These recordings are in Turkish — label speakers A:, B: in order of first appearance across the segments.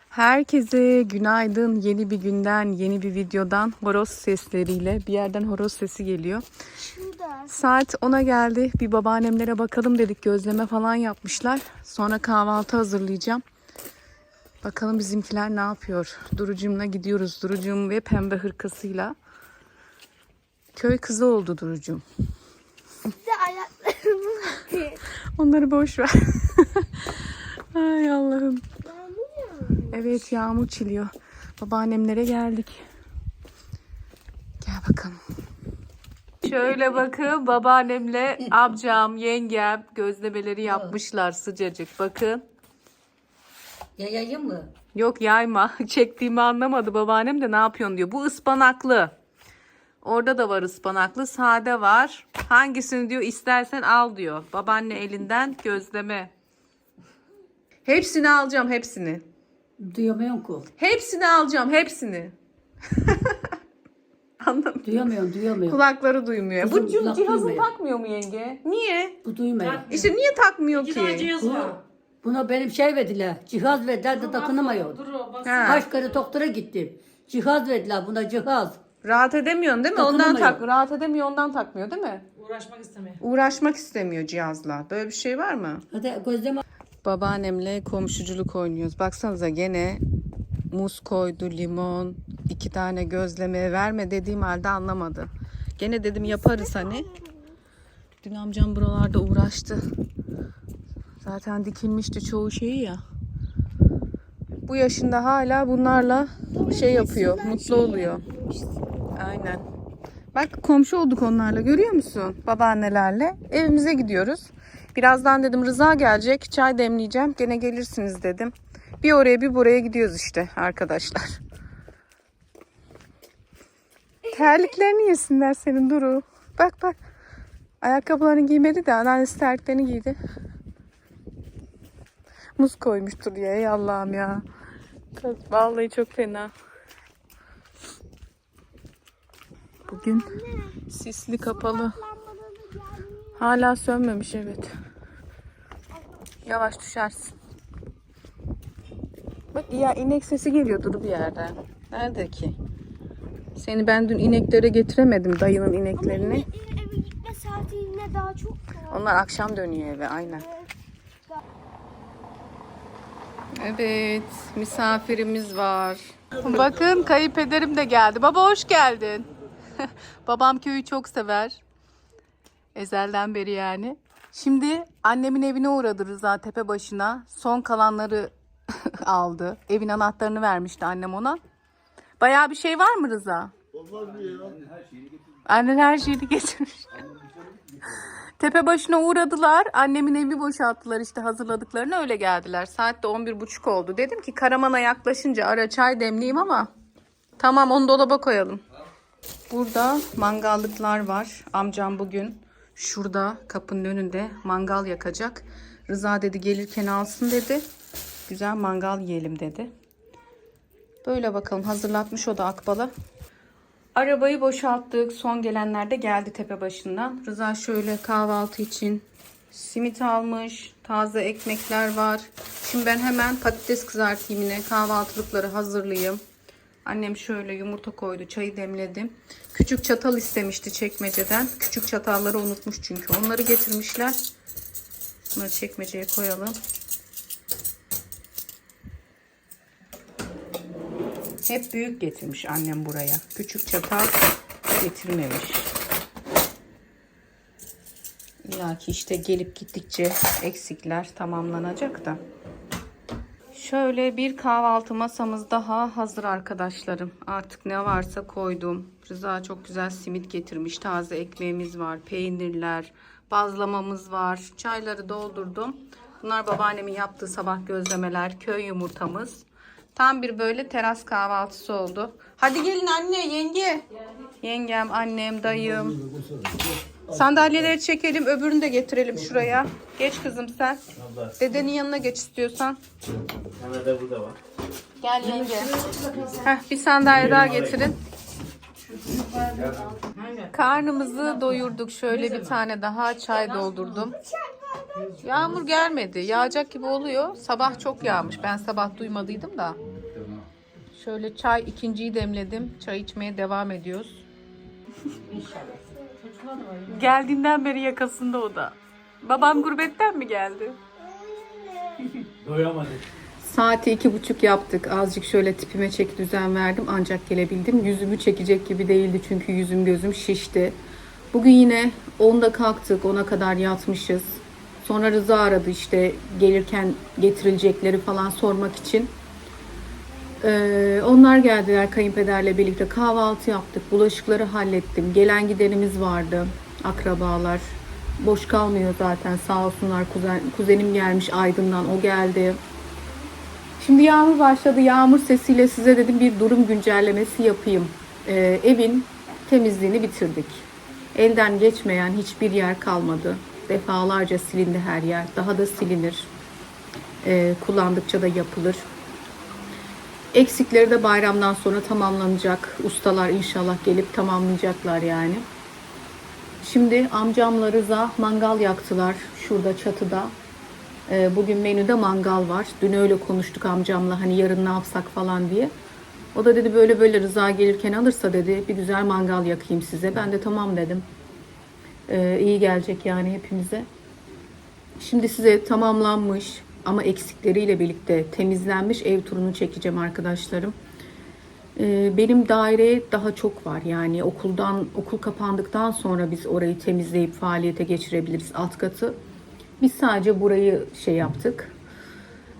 A: Herkese günaydın. Yeni bir günden, yeni bir videodan horoz sesleriyle bir yerden horoz sesi geliyor. Saat 10'a geldi. Bir babaannemlere bakalım dedik. Gözleme falan yapmışlar. Sonra kahvaltı hazırlayacağım. Bakalım bizimkiler ne yapıyor? Durucum'la gidiyoruz. Durucum ve pembe hırkasıyla. Köy kızı oldu Durucum. Onları boş ver. Ay Allah'ım. Evet, yağmur çiliyor. Babaannemlere geldik. Gel bakalım. Şöyle bakın, babaannemle amcam, yengem gözlemeleri yapmışlar sıcacık. Bakın.
B: Yayayım mı?
A: Yok, yayma. Çektiğimi anlamadı babaannem de ne yapıyorsun diyor. Bu ıspanaklı. Orada da var ıspanaklı. Sade var. Hangisini diyor istersen al diyor. Babaanne elinden gözleme. Hepsini alacağım, hepsini.
B: Duyamıyorum ki.
A: Hepsini alacağım, hepsini. Anladım.
B: Duyamıyorum.
A: Kulakları duymuyor.
B: Kızım,
A: Bu
B: kulak
A: cihazı
B: duymuyor.
A: takmıyor mu yenge? Niye?
B: Bu duymuyor.
A: İşte niye takmıyor ki?
B: Buna benim şey verdiler. Cihaz verdiler de takınamıyor.
A: Ha.
B: Kaç kere doktora gittim. Cihaz verdiler buna, cihaz.
A: Rahat edemiyorsun değil mi? Ondan rahat edemiyor, ondan takmıyor değil mi? Uğraşmak istemiyor cihazla. Böyle bir şey var mı?
B: Hadi gözleme.
A: Babaannemle komşuculuk oynuyoruz. Baksanıza gene muz koydu, limon, 2 tane gözleme verme dediğim halde anlamadı. Gene dedim yaparız hani. Dün amcam buralarda uğraştı. Zaten dikilmişti çoğu şeyi ya. Bu yaşında hala bunlarla şey yapıyor, mutlu oluyor. Aynen. Bak komşu olduk onlarla, görüyor musun? Babaannelerle. Evimize gidiyoruz. Birazdan dedim Rıza gelecek, çay demleyeceğim. Gene gelirsiniz dedim. Bir oraya bir buraya gidiyoruz işte arkadaşlar. Terliklerini yesinler senin Duru. Bak bak. Ayakkabılarını giymedi de anneannesi terliklerini giydi. Muz koymuştur ya, ey Allah'ım ya. Vallahi çok fena. Bugün sisli, kapalı. Hala sönmemiş, evet. Yavaş düşersin. Bak ya, inek sesi geliyordur bir yerden. Nerede ki? Seni ben dün ineklere getiremedim, dayının ineklerini.
C: Eve gitme saati yine daha çok var.
A: Onlar akşam dönüyor eve, aynen. Evet, misafirimiz var. Bakın kayınpederim de geldi. Baba hoş geldin. Babam köyü çok sever. Ezelden beri yani. Şimdi annemin evine uğradı Rıza Tepebaşı'na. Son kalanları aldı. Evin anahtarını vermişti annem ona. Bayağı bir şey var mı Rıza? Annen her şeyini getirmiş. Tepebaşı'na uğradılar. Annemin evi boşalttılar işte, hazırladıklarını öyle geldiler. Saat de 11.30 oldu. Dedim ki Karaman'a yaklaşınca ara çay demleyeyim ama tamam, onu dolaba koyalım. Burada mangallıklar var. Amcam bugün şurada kapının önünde mangal yakacak. Rıza dedi gelirken alsın dedi. Güzel mangal yiyelim dedi. Böyle bakalım, hazırlatmış o da akbalı. Arabayı boşalttık. Son gelenler de geldi Tepebaşı'ndan. Rıza şöyle kahvaltı için simit almış. Taze ekmekler var. Şimdi ben hemen patates kızartayım, yine kahvaltılıkları hazırlayayım. Annem şöyle yumurta koydu. Çayı demledim. Küçük çatal istemişti çekmeceden. Küçük çatalları unutmuş çünkü. Onları getirmişler. Bunları çekmeceye koyalım. Hep büyük getirmiş annem buraya. Küçük çatal getirmemiş. İlla ki işte gelip gittikçe eksikler tamamlanacak da. Şöyle bir kahvaltı masamız daha hazır arkadaşlarım. Artık ne varsa koydum. Rıza çok güzel simit getirmiş. Taze ekmeğimiz var. Peynirler, bazlamamız var. Çayları doldurdum. Bunlar babaannemin yaptığı sabah gözlemeler. Köy yumurtamız. Tam bir böyle teras kahvaltısı oldu. Hadi gelin anne, yenge. Yengem, annem, dayım. Sandalyeleri çekelim, öbürünü de getirelim şuraya. Geç kızım sen. Dedenin yanına geç istiyorsan.
D: Hemen de burada var.
A: Gel yenge. Heh, bir sandalye daha getirin. Karnımızı doyurduk. Şöyle bir tane daha çay doldurdum. Yağmur gelmedi. Yağacak gibi oluyor. Sabah çok yağmış. Ben sabah duymadıydım da. Şöyle çay ikinciyi demledim. Çay içmeye devam ediyoruz. Geldiğinden beri yakasında o da. Babam gurbetten mi geldi?
D: Doyamadık.
A: Saati 2:30 yaptık. Azıcık şöyle tipime çeki düzen verdim. Ancak gelebildim. Yüzümü çekecek gibi değildi. Çünkü yüzüm gözüm şişti. Bugün yine 10'da kalktık. 10'a kadar yatmışız. Sonra Rıza aradı işte gelirken getirilecekleri falan sormak için. Onlar geldiler kayınpederle birlikte. Kahvaltı yaptık. Bulaşıkları hallettim. Gelen gidenimiz vardı. Akrabalar. Boş kalmıyor zaten sağ olsunlar. Kuzenim gelmiş Aydın'dan. O geldi. Şimdi yağmur başladı. Yağmur sesiyle size dedim bir durum güncellemesi yapayım. Evin temizliğini bitirdik. Elden geçmeyen hiçbir yer kalmadı. Defalarca silindi her yer. Daha da silinir. Kullandıkça da yapılır. Eksikleri de bayramdan sonra tamamlanacak. Ustalar inşallah gelip tamamlayacaklar yani. Şimdi amcamla Rıza mangal yaktılar şurada çatıda. Bugün menüde mangal var. Dün öyle konuştuk amcamla hani yarın ne yapsak falan diye. O da dedi böyle böyle Rıza gelirken alırsa dedi bir güzel mangal yakayım size. Ben de tamam dedim. İyi gelecek yani hepimize. Şimdi size tamamlanmış ama eksikleriyle birlikte temizlenmiş ev turunu çekeceğim arkadaşlarım. Benim daireye daha çok var. Yani okul kapandıktan sonra biz orayı temizleyip faaliyete geçirebiliriz alt katı. Biz sadece burayı şey yaptık.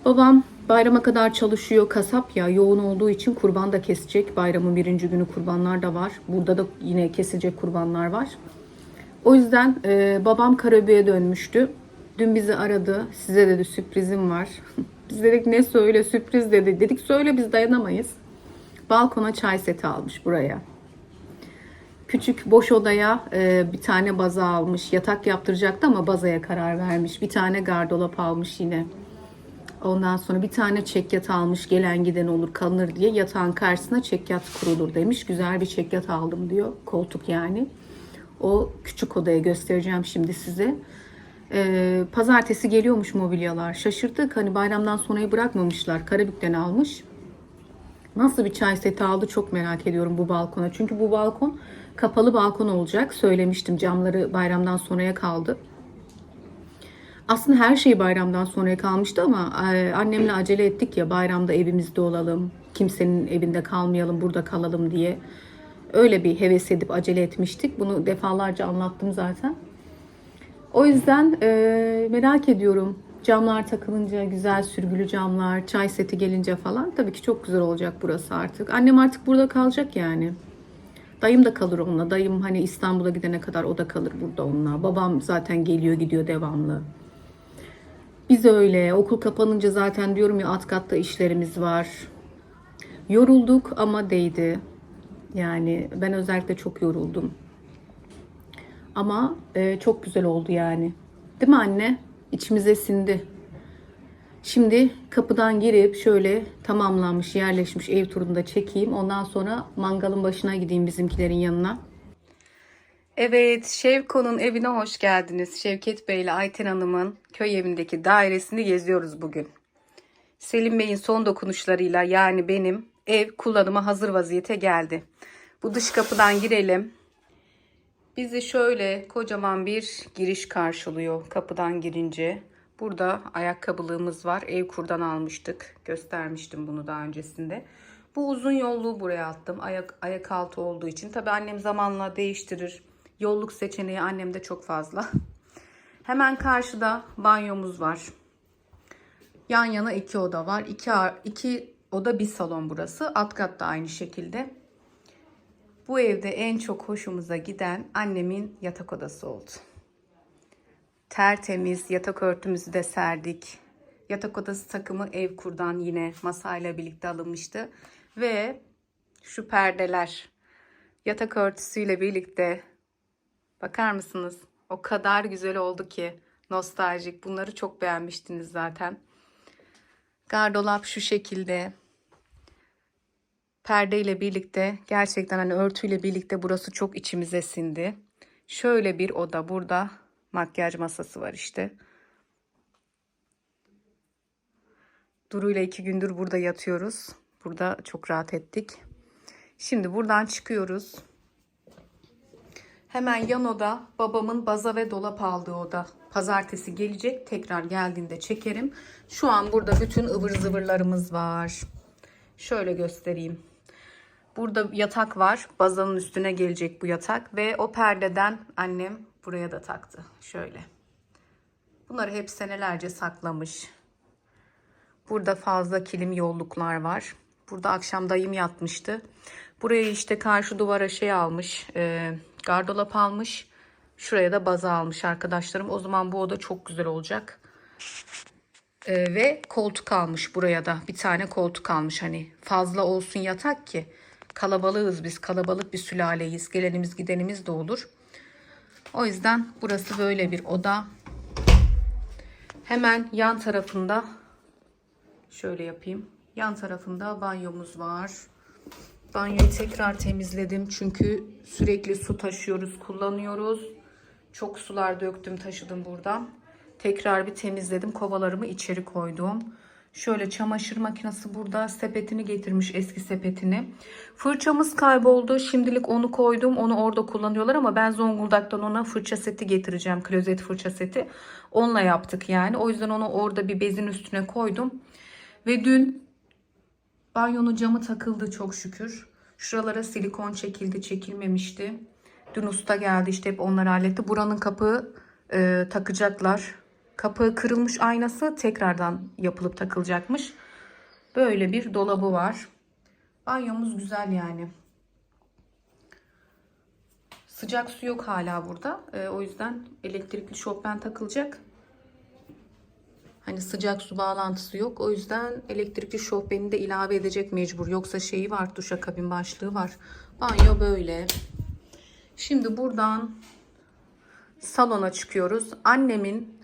A: Babam bayrama kadar çalışıyor. Kasap ya yoğun olduğu için kurban da kesecek. Bayramın 1. günü kurbanlar da var. Burada da yine kesilecek kurbanlar var. O yüzden babam Karabük'e dönmüştü. Dün bizi aradı. Size dedi sürprizim var. Biz dedik ne söyle sürpriz dedi. Dedik söyle biz dayanamayız. Balkona çay seti almış buraya. Küçük boş odaya bir tane baza almış. Yatak yaptıracaktı ama bazaya karar vermiş. Bir tane gardırop almış yine. Ondan sonra bir tane çekyat almış. Gelen giden olur kalınır diye. Yatağın karşısına çekyat kurulur demiş. Güzel bir çekyat aldım diyor. Koltuk yani. O küçük odaya göstereceğim şimdi size. Pazartesi geliyormuş mobilyalar. Şaşırdık. Hani bayramdan sonrayı bırakmamışlar. Karabük'ten almış. Nasıl bir çay seti aldı çok merak ediyorum bu balkona. Çünkü bu balkon kapalı balkon olacak. Söylemiştim camları bayramdan sonraya kaldı. Aslında her şey bayramdan sonraya kalmıştı ama annemle acele ettik ya bayramda evimizde olalım. Kimsenin evinde kalmayalım burada kalalım diye. Öyle bir heves edip acele etmiştik. Bunu defalarca anlattım zaten. O yüzden merak ediyorum. Camlar takılınca güzel sürgülü camlar, çay seti gelince falan tabii ki çok güzel olacak burası artık. Annem artık burada kalacak yani. Dayım da kalır onunla. Dayım hani İstanbul'a gidene kadar o da kalır burada onunla. Babam zaten geliyor gidiyor devamlı. Biz öyle. Okul kapanınca zaten diyorum ya alt katta işlerimiz var. Yorulduk ama değdi. Yani ben özellikle çok yoruldum. Ama çok güzel oldu yani. Değil mi anne? İçimize sindi. Şimdi kapıdan girip şöyle tamamlanmış, yerleşmiş ev turunu da çekeyim. Ondan sonra mangalın başına gideyim bizimkilerin yanına. Evet, Şevko'nun evine hoş geldiniz. Şevket Bey ile Ayten Hanım'ın köy evindeki dairesini geziyoruz bugün. Selim Bey'in son dokunuşlarıyla yani benim ev kullanıma hazır vaziyete geldi. Bu dış kapıdan girelim. Bizi şöyle kocaman bir giriş karşılıyor kapıdan girince. Burada ayakkabılığımız var. Evkur'dan almıştık. Göstermiştim bunu daha öncesinde. Bu uzun yolluğu buraya attım. Ayak altı olduğu için. Tabii annem zamanla değiştirir. Yolluk seçeneği annemde çok fazla. Hemen karşıda banyomuz var. Yan yana 2 oda var. 2 oda bir salon burası. Alt kat da aynı şekilde. Bu evde en çok hoşumuza giden annemin yatak odası oldu. Tertemiz yatak örtümüzü de serdik. Yatak odası takımı Evkur'dan yine masayla birlikte alınmıştı. Ve şu perdeler yatak örtüsüyle birlikte bakar mısınız? O kadar güzel oldu ki nostaljik. Bunları çok beğenmiştiniz zaten. Gardırop şu şekilde. Perdeyle birlikte gerçekten hani örtüyle birlikte burası çok içimize sindi. Şöyle bir oda burada makyaj masası var işte. Duru'yla 2 gündür burada yatıyoruz. Burada çok rahat ettik. Şimdi buradan çıkıyoruz. Hemen yan oda babamın baza ve dolap aldığı oda. Pazartesi gelecek. Tekrar geldiğinde çekerim. Şu an burada bütün ıvır zıvırlarımız var. Şöyle göstereyim. Burada yatak var. Bazanın üstüne gelecek bu yatak. Ve o perdeden annem buraya da taktı. Şöyle. Bunları hep senelerce saklamış. Burada fazla kilim yolluklar var. Burada akşam dayım yatmıştı. Buraya işte karşı duvara şey almış. Gardırop almış. Şuraya da baza almış arkadaşlarım. O zaman bu oda çok güzel olacak. Ve koltuk almış buraya da. Bir tane koltuk almış. Hani fazla olsun yatak ki. Kalabalığız biz. Kalabalık bir sülaleyiz. Gelenimiz gidenimiz de olur. O yüzden burası böyle bir oda. Hemen yan tarafında şöyle yapayım. Yan tarafında banyomuz var. Banyoyu tekrar temizledim. Çünkü sürekli su taşıyoruz, kullanıyoruz. Çok sular döktüm, taşıdım buradan. Tekrar bir temizledim. Kovalarımı içeri koydum. Şöyle çamaşır makinesi burada. Sepetini getirmiş, eski sepetini. Fırçamız kayboldu. Şimdilik onu koydum. Onu orada kullanıyorlar ama ben Zonguldak'tan ona fırça seti getireceğim. Klozet fırça seti. Onunla yaptık yani. O yüzden onu orada bir bezin üstüne koydum. Ve dün banyonun camı takıldı çok şükür. Şuralara silikon çekildi, çekilmemişti. Dün usta geldi, işte hep onları halletti. Buranın kapağı takacaklar. Kapağı kırılmış, aynası tekrardan yapılıp takılacakmış. Böyle bir dolabı var. Banyomuz güzel yani. Sıcak su yok hala burada. O yüzden elektrikli şofben takılacak. Hani sıcak su bağlantısı yok. O yüzden elektrikli şofbeni de ilave edecek mecbur. Yoksa şeyi var, duşakabin başlığı var. Banyo böyle. Şimdi buradan salona çıkıyoruz. Annemin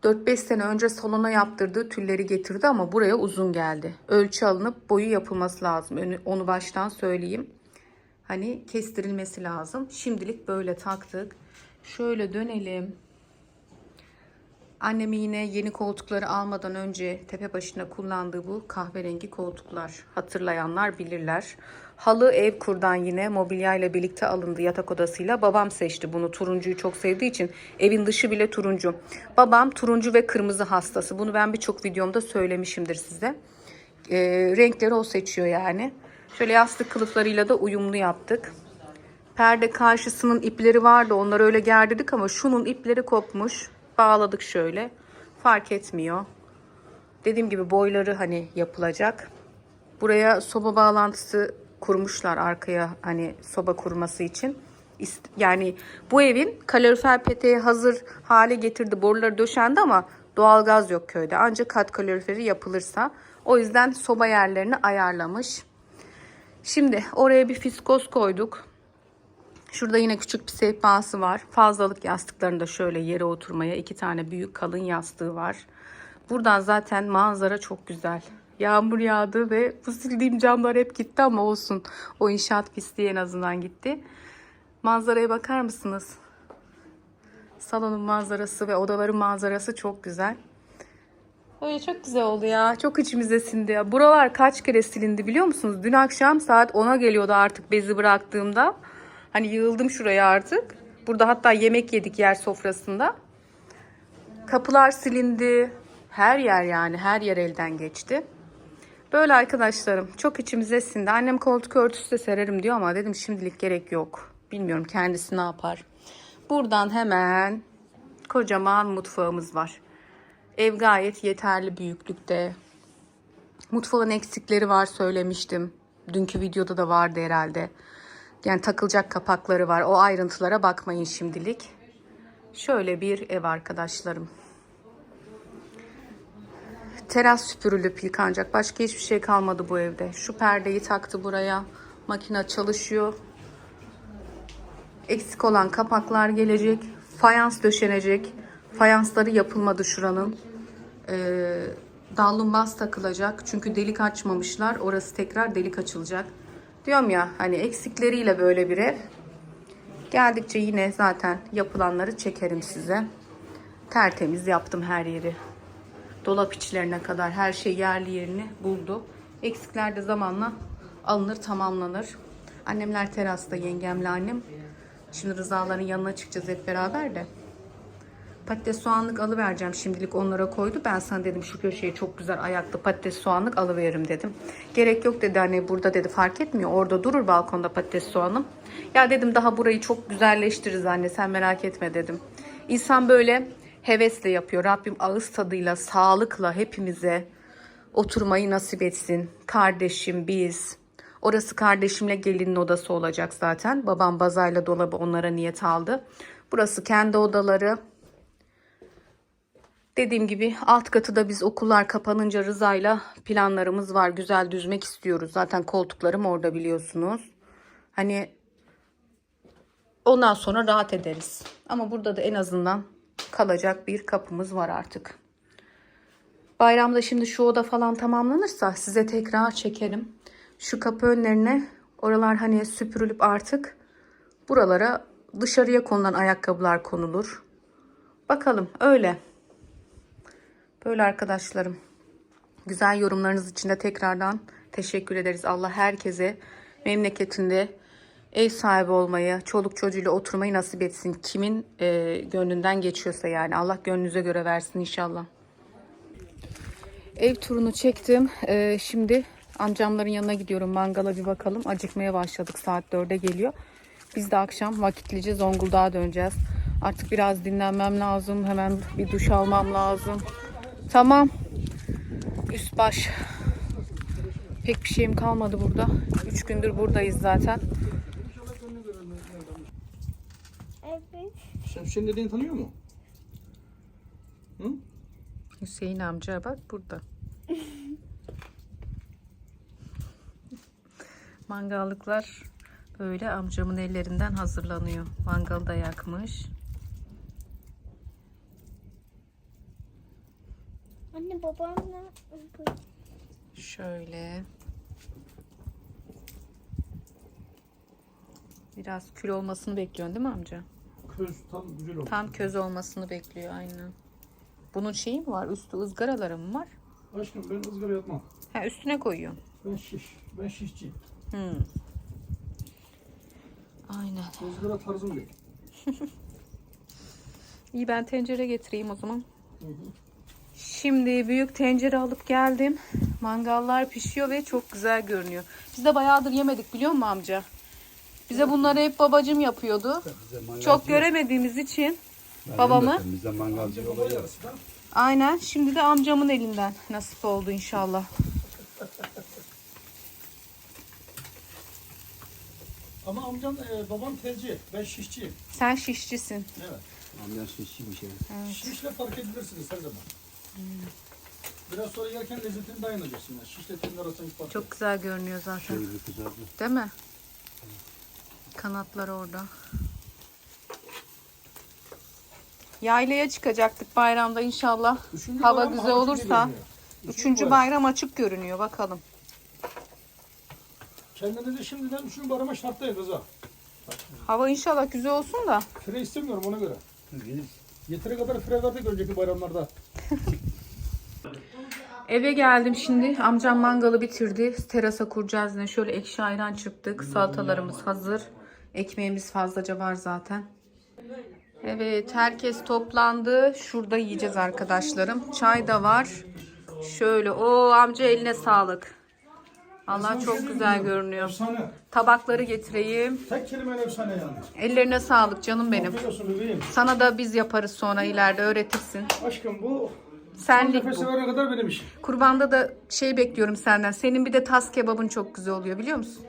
A: 4-5 sene önce salona yaptırdığı tülleri getirdi ama buraya uzun geldi. Ölçü alınıp boyu yapılması lazım. Onu baştan söyleyeyim. Hani kestirilmesi lazım. Şimdilik böyle taktık. Şöyle dönelim. Annemi yine yeni koltukları almadan önce tepe başına kullandığı bu kahverengi koltuklar. Hatırlayanlar bilirler. Halı Evkur'dan yine mobilya ile birlikte alındı, yatak odasıyla. Babam seçti bunu. Turuncuyu çok sevdiği için evin dışı bile turuncu. Babam turuncu ve kırmızı hastası. Bunu ben birçok videomda söylemişimdir size. Renkleri o seçiyor yani. Şöyle yastık kılıflarıyla da uyumlu yaptık. Perde karşısının ipleri vardı. Onları öyle gerdirdik ama şunun ipleri kopmuş. Bağladık şöyle. Fark etmiyor. Dediğim gibi boyları hani yapılacak. Buraya soba bağlantısı kurmuşlar arkaya, hani soba kurması için. Yani bu evin kalorifer peteği hazır hale getirdi. Boruları döşendi ama doğalgaz yok köyde. Ancak kat kaloriferi yapılırsa. O yüzden soba yerlerini ayarlamış. Şimdi oraya bir fiskos koyduk. Şurada yine küçük bir sehpası var. Fazlalık yastıklarında şöyle yere oturmaya 2 tane büyük kalın yastığı var. Buradan zaten manzara çok güzel. Yağmur yağdı ve bu sildiğim camlar hep gitti ama olsun. O inşaat pisliği en azından gitti. Manzaraya bakar mısınız? Salonun manzarası ve odaların manzarası çok güzel. Öyle çok güzel oldu ya. Çok içimize sindi ya. Buralar kaç kere silindi biliyor musunuz? Dün akşam saat 10'a geliyordu artık bezi bıraktığımda. Hani yığıldım şuraya artık. Burada hatta yemek yedik yer sofrasında. Kapılar silindi. Her yer yani her yer elden geçti. Böyle arkadaşlarım, çok içimize sindi. Annem koltuk örtüsü de sererim diyor ama dedim şimdilik gerek yok. Bilmiyorum kendisi ne yapar. Buradan hemen kocaman mutfağımız var. Ev gayet yeterli büyüklükte. Mutfağın eksikleri var, söylemiştim. Dünkü videoda da vardı herhalde. Yani takılacak kapakları var. O ayrıntılara bakmayın şimdilik. Şöyle bir ev arkadaşlarım. Teras süpürülüp yıkanacak. Başka hiçbir şey kalmadı bu evde. Şu perdeyi taktı buraya. Makine çalışıyor. Eksik olan kapaklar gelecek. Fayans döşenecek. Fayansları yapılmadı şuranın. Dallumbaz takılacak. Çünkü delik açmamışlar. Orası tekrar delik açılacak. Diyorum ya hani eksikleriyle böyle bir ev. Geldikçe yine zaten yapılanları çekerim size. Tertemiz yaptım her yeri. Dolap içlerine kadar her şey yerli yerini buldu. Eksikler de zamanla alınır, tamamlanır. Annemler terasta, yengemle annem. Şimdi Rızaların yanına çıkacağız hep beraber de. Patates soğanlık alıvereceğim, şimdilik onlara koydu. Ben sana dedim şu köşeye çok güzel ayaklı patates soğanlık alıveririm dedim. Gerek yok dedi anne, burada dedi fark etmiyor. Orada durur balkonda patates soğanım. Ya dedim daha burayı çok güzelleştiririz anne, sen merak etme dedim. İnsan böyle hevesle yapıyor. Rabbim ağız tadıyla, sağlıkla hepimize oturmayı nasip etsin. Kardeşim, biz. Orası kardeşimle gelinin odası olacak zaten. Babam bazayla dolabı onlara niyet aldı. Burası kendi odaları. Dediğim gibi alt katı da biz okullar kapanınca Rıza'yla planlarımız var. Güzel düzmek istiyoruz. Zaten koltuklarım orada biliyorsunuz. Hani ondan sonra rahat ederiz. Ama burada da en azından kalacak bir kapımız var artık. Bayramda şimdi şu oda falan tamamlanırsa size tekrar çekerim. Şu kapı önlerine, oralar hani süpürülüp artık buralara dışarıya konulan ayakkabılar konulur. Bakalım öyle. Böyle arkadaşlarım. Güzel yorumlarınız için de tekrardan teşekkür ederiz. Allah herkese memleketinde ev sahibi olmayı, çoluk çocuğuyla oturmayı nasip etsin. Kimin gönlünden geçiyorsa yani. Allah gönlünüze göre versin inşallah. Ev turunu çektim. Şimdi amcamların yanına gidiyorum. Mangala bir bakalım. Acıkmaya başladık. Saat 4'e geliyor. Biz de akşam vakitlice Zonguldak'a döneceğiz. Artık biraz dinlenmem lazım. Hemen bir duş almam lazım. Tamam. Üst baş. Pek bir şeyim kalmadı burada. 3 gündür buradayız zaten.
C: Evet.
E: Şemşen dediğini tanıyor mu? Hı?
A: Hüseyin amca bak burada. Mangallıklar böyle amcamın ellerinden hazırlanıyor. Mangalı da yakmış.
C: Anne babamla
A: Şöyle. Biraz kül olmasını bekliyorsun değil mi amca?
E: Köz tam güzel oldu.
A: Tam köz olmasını bekliyor aynen. Bunun şeyi mi var? Üstü ızgaraları mı var?
E: Aşkım ben ızgara yapmam.
A: Ha, üstüne koyuyorum.
E: Ben şişçiyim.
A: Aynen.
E: Izgara tarzım değil.
A: İyi, ben tencere getireyim o zaman. Şimdi büyük tencere alıp geldim. Mangallar pişiyor ve çok güzel görünüyor. Biz de bayağıdır yemedik biliyor musun amca? Bize bunları hep babacım yapıyordu. Çok göremediğimiz için babamı.
F: Bize mangalcı oluyor.
A: Aynen. Şimdi de amcamın elinden nasip oldu inşallah.
E: Ama amcam babam tercih. Ben şişçiyim.
A: Sen şişçisin.
E: Evet.
F: Amca şişçiymiş ya.
E: Şişle fark edebilirsiniz her zaman. Biraz sonra yerken lezzetini dayanacaksın. Yani. Şişle tenin arasındaki fark.
A: Çok güzel görünüyor zaten.
F: Şöyle bir kızardı.
A: Değil mi? Kanatlar orada. Yaylaya çıkacaktık bayramda inşallah.
E: Üçüncü
A: Hava
E: bayram
A: güzel
E: hava
A: olursa.
E: görünüyor.
A: Üçüncü bayram açık görünüyor bakalım.
E: Kendinizi şimdiden üçüncü bayrama şartlayın Rıza.
A: Hava inşallah güzel olsun da.
E: Fire istemiyorum ona göre. Yeteri kadar fire verdik önceki bayramlarda.
A: Eve geldim şimdi. Amcam mangalı bitirdi. Terasa kuracağız yine. Şöyle ekşi ayran çıktık. Salatalarımız hazır. Ekmeğimiz fazlaca var zaten. Evet, herkes toplandı. Şurada yiyeceğiz arkadaşlarım. Çay da var. Şöyle. O amca eline sağlık. Allah çok güzel görünüyor.
E: Efsane.
A: Tabakları getireyim.
E: Tek kelimeyle efsane yani.
A: Ellerine sağlık canım benim.
E: Afiyet olsun bebeğim.
A: Sana da biz yaparız sonra ileride öğretirsin.
E: Aşkım bu
A: Senlik
E: nefes
A: bu.
E: verene kadar benim işim.
A: Kurbanda da şey bekliyorum senden. Senin bir de tas kebabın çok güzel oluyor biliyor musun?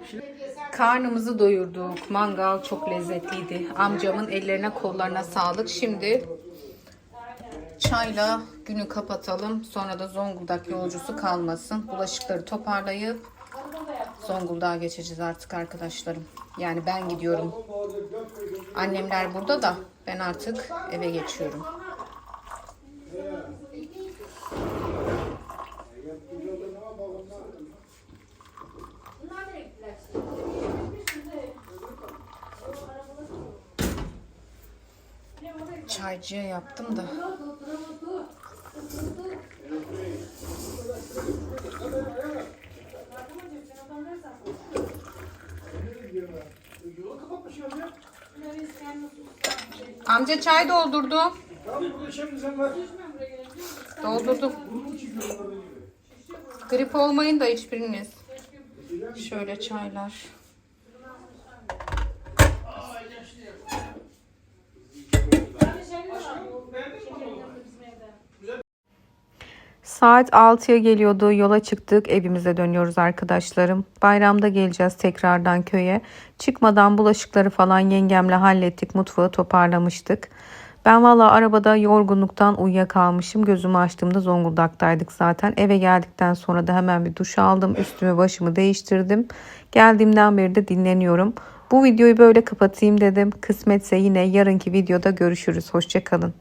A: Karnımızı doyurduk. Mangal çok lezzetliydi. Amcamın ellerine kollarına sağlık. Şimdi çayla günü kapatalım. Sonra da Zonguldak yolcusu kalmasın. Bulaşıkları toparlayıp Zonguldak'a geçeceğiz artık arkadaşlarım. Yani ben gidiyorum. Annemler burada da ben artık eve geçiyorum. Çaycıya yaptım da. Amca çay doldurdu.
E: Tamam burada içelim sen ver.
A: Doldurdum. Grip olmayın da hiçbiriniz. Şöyle çaylar. Saat 6'ya geliyordu. Yola çıktık. Evimize dönüyoruz arkadaşlarım. Bayramda geleceğiz tekrardan köye. Çıkmadan bulaşıkları falan yengemle hallettik. Mutfağı toparlamıştık. Ben valla arabada yorgunluktan uyuyakalmışım. Gözümü açtığımda Zonguldak'taydık zaten. Eve geldikten sonra da hemen bir duş aldım. Üstümü başımı değiştirdim. Geldiğimden beri de dinleniyorum. Bu videoyu böyle kapatayım dedim. Kısmetse yine yarınki videoda görüşürüz. Hoşça kalın.